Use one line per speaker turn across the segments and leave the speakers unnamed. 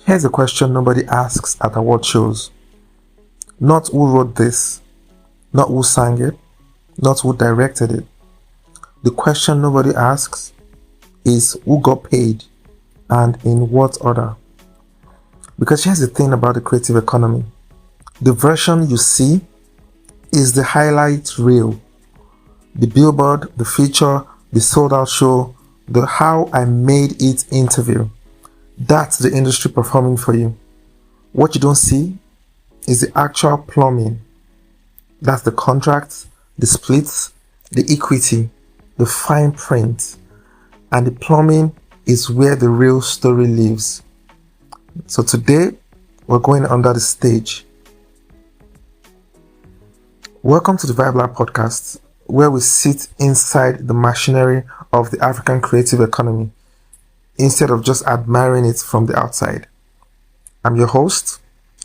Here's a question nobody asks at award shows. Not who wrote this, not who sang it, not who directed it. The question nobody asks is who got paid and in what order. Because here's the thing about the creative economy. The version you see is the highlight reel. The billboard, the feature, the sold out show, the how I made it interview. That's the industry performing for you. What you don't see is the actual plumbing. That's the contracts, the splits, the equity, the fine print. And the plumbing is where the real story lives. So today, we're going under the stage. Welcome to the Vibe Lab podcast, where we sit inside the machinery of the African creative economy instead of just admiring it from the outside. I'm your host,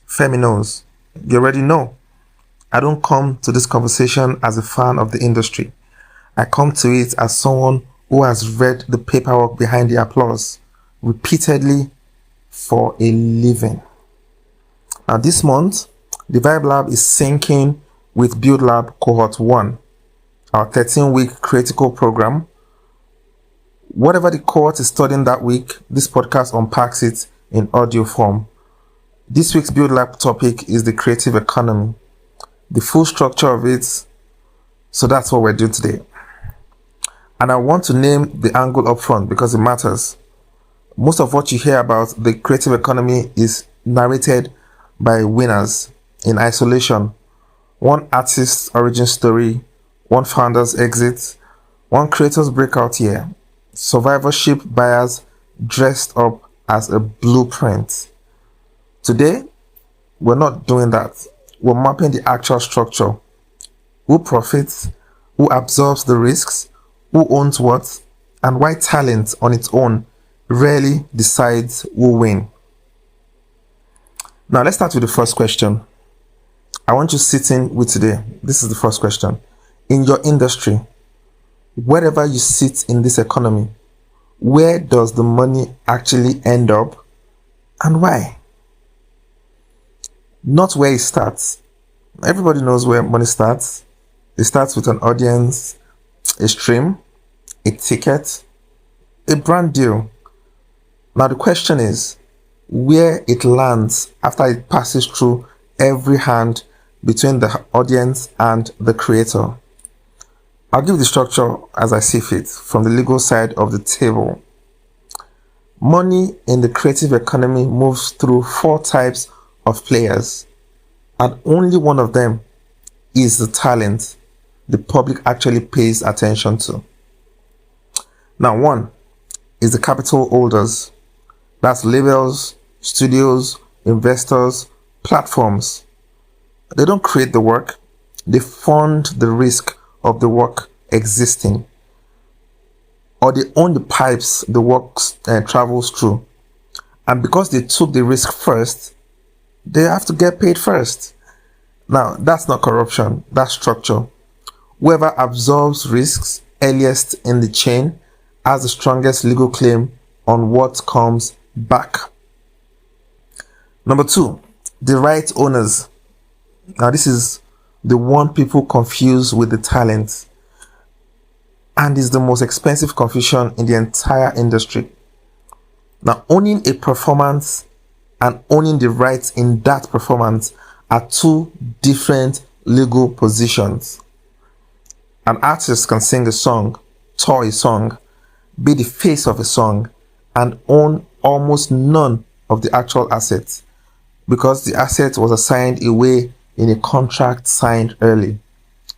FemiKnows. You already know, I don't come to this conversation as a fan of the industry. I come to it as someone who has read the paperwork behind the applause repeatedly for a living. Now this month, the Vibe Lab is syncing with Build Lab Cohort 1, our 13-week critical program. Whatever the cohort is studying that week, this podcast unpacks it in audio form. This week's Build Lab topic is the creative economy, the full structure of it. So that's what we're doing today. And I want to name the angle up front because it matters. Most of what you hear about the creative economy is narrated by winners in isolation. One artist's origin story, one founder's exit, one creator's breakout year. Survivorship bias dressed up as a blueprint. Today, we're not doing that. We're mapping the actual structure. Who profits, who absorbs the risks, who owns what, and why talent on its own rarely decides who wins. Now let's start with the first question. I want you sitting with today. This is the first question. In your industry, wherever you sit in this economy, where does the money actually end up and why? Not where it starts. Everybody knows where money starts. It starts with an audience, a stream, a ticket, a brand deal. Now the question is where it lands after it passes through every hand between the audience and the creator. I'll give the structure as I see fit from the legal side of the table. Money in the creative economy moves through 4 types of players, and only one of them is the talent the public actually pays attention to. Now, one is the capital holders. That's labels, studios, investors, platforms. They don't create the work, they fund the risk of the work existing, or they own the pipes the work travels through. And because they took the risk first, they have to get paid first. Now, that's not corruption, that's structure. Whoever absorbs risks earliest in the chain has the strongest legal claim on what comes back. Number 2, the right owners. Now, this is the one people confuse with the talent, and is the most expensive confusion in the entire industry. Now, owning a performance and owning the rights in that performance are 2 different legal positions. An artist can sing a song, tour a song, be the face of a song, and own almost none of the actual assets because the asset was assigned away in a contract signed early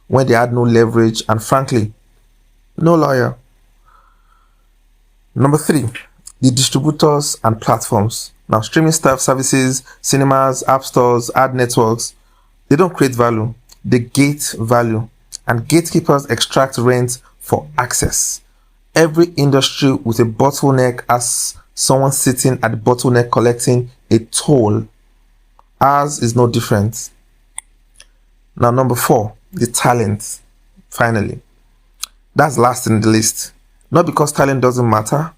when they had no leverage and, frankly, no lawyer. Number 3, the distributors and platforms. Now, streaming services, cinemas, app stores, ad networks, they don't create value, they gate value, and gatekeepers extract rent for access. Every industry with a bottleneck has someone sitting at the bottleneck collecting a toll. Ours is no different. Now, number 4, the talent. Finally, that's last in the list. Not because talent doesn't matter.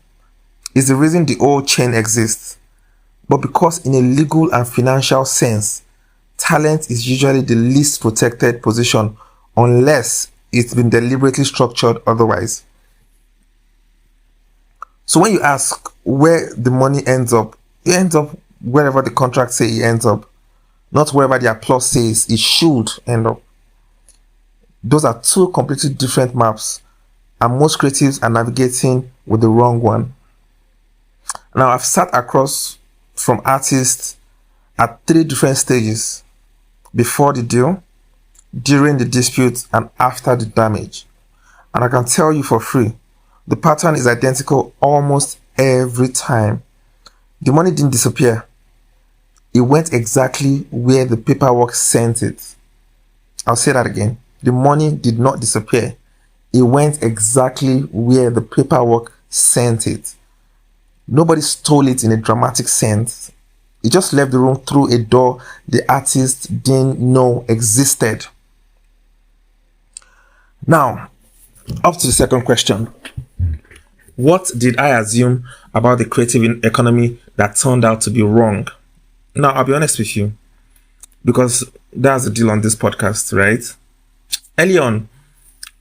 It's the reason the whole chain exists. But because in a legal and financial sense, talent is usually the least protected position unless it's been deliberately structured otherwise. So when you ask where the money ends up, it ends up wherever the contract says it ends up, not wherever the applause says it should end up. Those are two completely different maps, and most creatives are navigating with the wrong one. Now, I've sat across from artists at three different stages: before the deal, during the dispute, and after the damage. And I can tell you for free, the pattern is identical almost every time. The money didn't disappear. It went exactly where the paperwork sent it. I'll say that again. The money did not disappear. It went exactly where the paperwork sent it. Nobody stole it in a dramatic sense. It just left the room through a door the artist didn't know existed. Now, up to the second question. What did I assume about the creative economy that turned out to be wrong? Now, I'll be honest with you, because that's the deal on this podcast, right? Early on,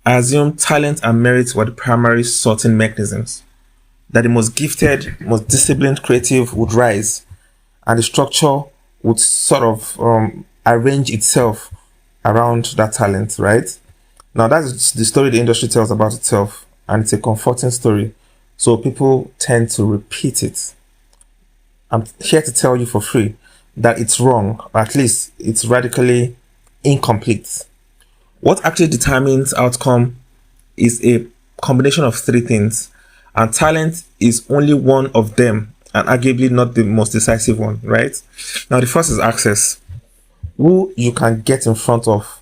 I assumed talent and merit were the primary sorting mechanisms, that the most gifted, most disciplined creative would rise, and the structure would sort of arrange itself around that talent, right? Now, that's the story the industry tells about itself, and it's a comforting story, so people tend to repeat it. I'm here to tell you for free that it's wrong, or at least it's radically incomplete. What actually determines outcome is a combination of three things, and talent is only one of them, and arguably not the most decisive one, right? Now, the first is access. Who you can get in front of,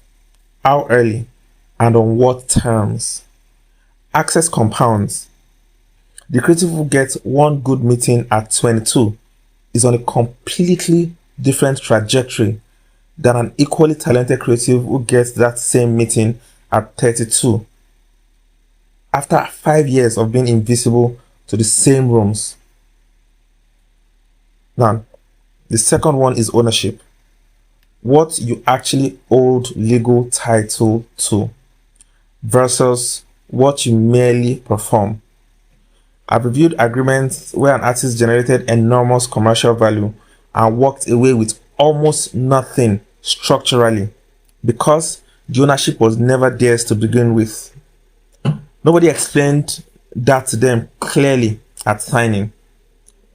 how early, and on what terms. Access compounds. The creative who gets one good meeting at 22 is on a completely different trajectory than an equally talented creative who gets that same meeting at 32 after 5 years of being invisible to the same rooms. Now, the second one is ownership. What you actually hold legal title to versus what you merely perform. I've reviewed agreements where an artist generated enormous commercial value and walked away with almost nothing structurally because the ownership was never theirs to begin with. Nobody explained that to them clearly at signing.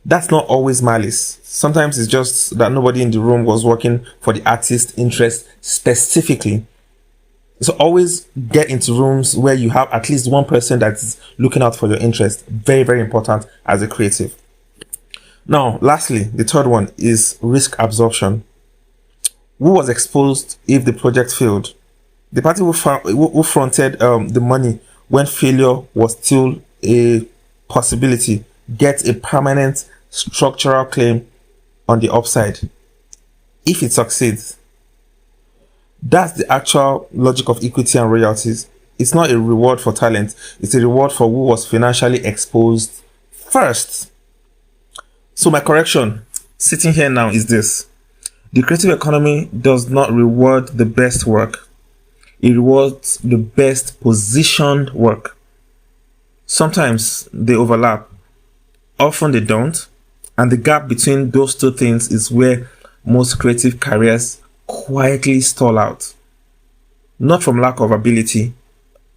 That's not always malice. Sometimes it's just that nobody in the room was working for the artist's interest specifically. So always get into rooms where you have at least one person that's looking out for your interest. Very, very important as a creative. Now, lastly, the third one is risk absorption. Who was exposed if the project failed? The party who fronted the money when failure was still a possibility gets a permanent structural claim on the upside if it succeeds. That's the actual logic of equity and royalties. It's not a reward for talent. It's a reward for who was financially exposed first. So my correction, sitting here now, is this. The creative economy does not reward the best work. It rewards the best positioned work. Sometimes they overlap. Often they don't. And the gap between those two things is where most creative careers quietly stall out. Not from lack of ability,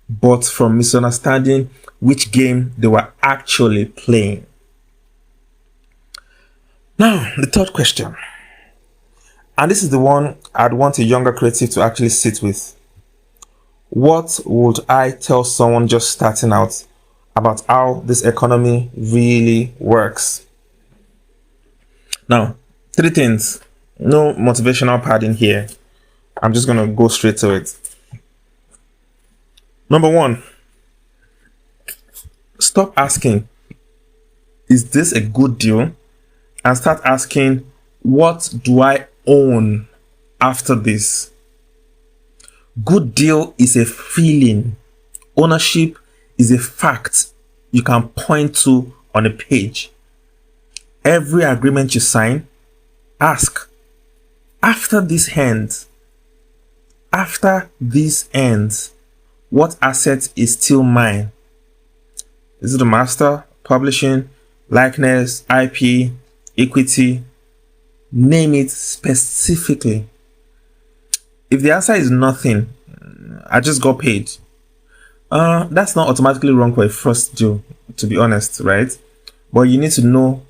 but from misunderstanding which game they were actually playing. Now, the third question. And this is the one I'd want a younger creative to actually sit with. What would I tell someone just starting out about how this economy really works? Now, three things. No motivational padding here. I'm just going to go straight to it. Number one, stop asking, is this a good deal? And start asking, what do I own after this? Good deal is a feeling. Ownership is a fact you can point to on a page. Every agreement you sign, ask, after this ends, what asset is still mine? Is it the master, publishing, likeness, IP, equity? Name it specifically. If the answer is nothing, I just got paid. That's not automatically wrong for a first deal, to be honest, right? But you need to know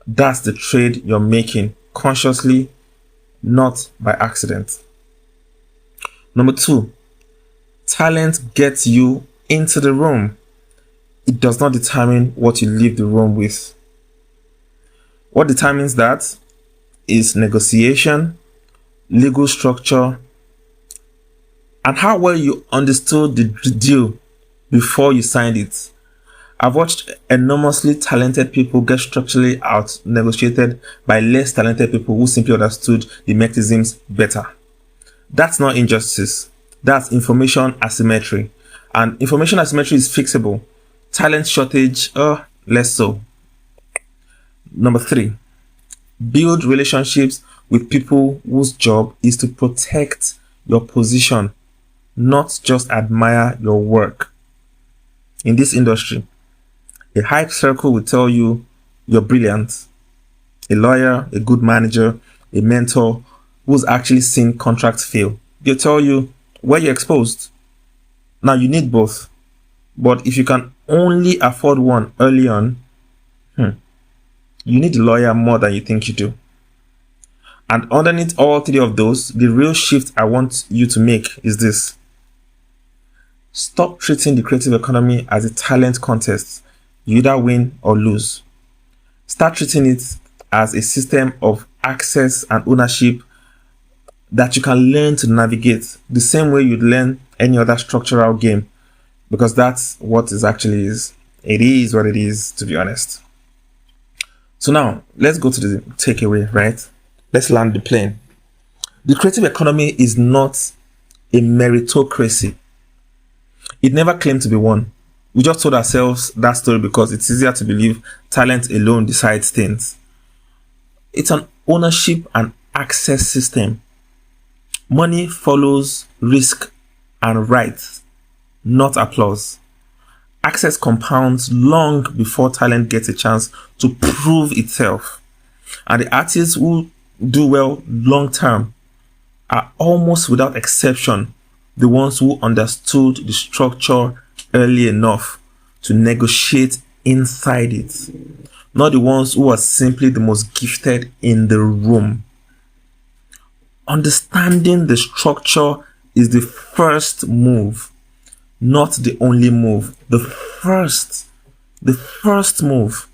that's the trade you're making consciously, not by accident. Number 2, talent gets you into the room. It does not determine what you leave the room with. What determines that is negotiation, legal structure, and how well you understood the deal before you signed it. I've watched enormously talented people get structurally out negotiated by less talented people who simply understood the mechanisms better. That's not injustice. That's information asymmetry. And information asymmetry is fixable. Talent shortage, less so. Number 3, build relationships with people whose job is to protect your position, not just admire your work. In this industry, a hype circle will tell you you're brilliant. A lawyer, a good manager, a mentor who's actually seen contracts fail, they'll tell you where you're exposed. Now, you need both. But if you can only afford one early on, you need a lawyer more than you think you do. And underneath all 3 of those, the real shift I want you to make is this. Stop treating the creative economy as a talent contest. You either win or lose. Start treating it as a system of access and ownership that you can learn to navigate the same way you'd learn any other structural game, because that's what it actually is. It is what it is, to be honest. So now, let's go to the takeaway, right? Let's land the plane. The creative economy is not a meritocracy. It never claimed to be one. We just told ourselves that story because it's easier to believe talent alone decides things. It's an ownership and access system. Money follows risk and rights, not applause. Access compounds long before talent gets a chance to prove itself. And the artists who do well long term are almost without exception the ones who understood the structure early enough to negotiate inside it, not the ones who are simply the most gifted in the room. Understanding the structure is the first move, not the only move. The first move.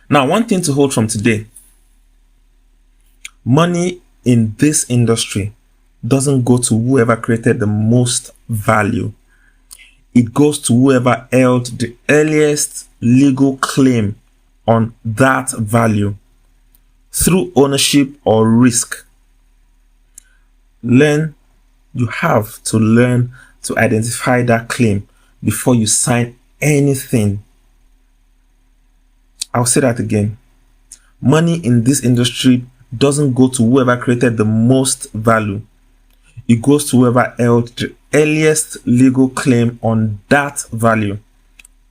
Now, one thing to hold from today: money in this industry doesn't go to whoever created the most value. It goes to whoever held the earliest legal claim on that value through ownership or risk. You have to learn to identify that claim before you sign anything. I'll say that again. Money in this industry doesn't go to whoever created the most value. It goes to whoever held the earliest legal claim on that value.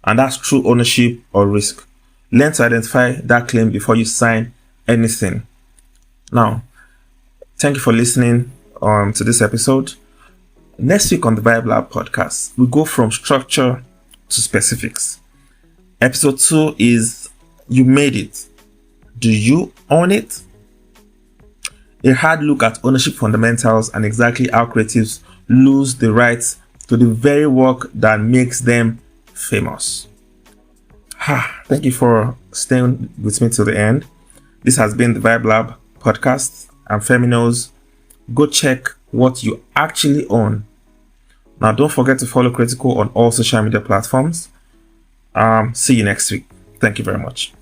And that's true ownership or risk. Learn to identify that claim before you sign anything. Now, thank you for listening to this episode. Next week on the Vibe Lab podcast, we go from structure to specifics. Episode 2 is You Made It. Do you own it? A hard look at ownership fundamentals and exactly how creatives lose the rights to the very work that makes them famous. Thank you for staying with me till the end. This has been the Vibe Lab podcast. I'm FemiKnows. Go check what you actually own. Now, don't forget to follow Critical on all social media platforms. See you next week. Thank you very much.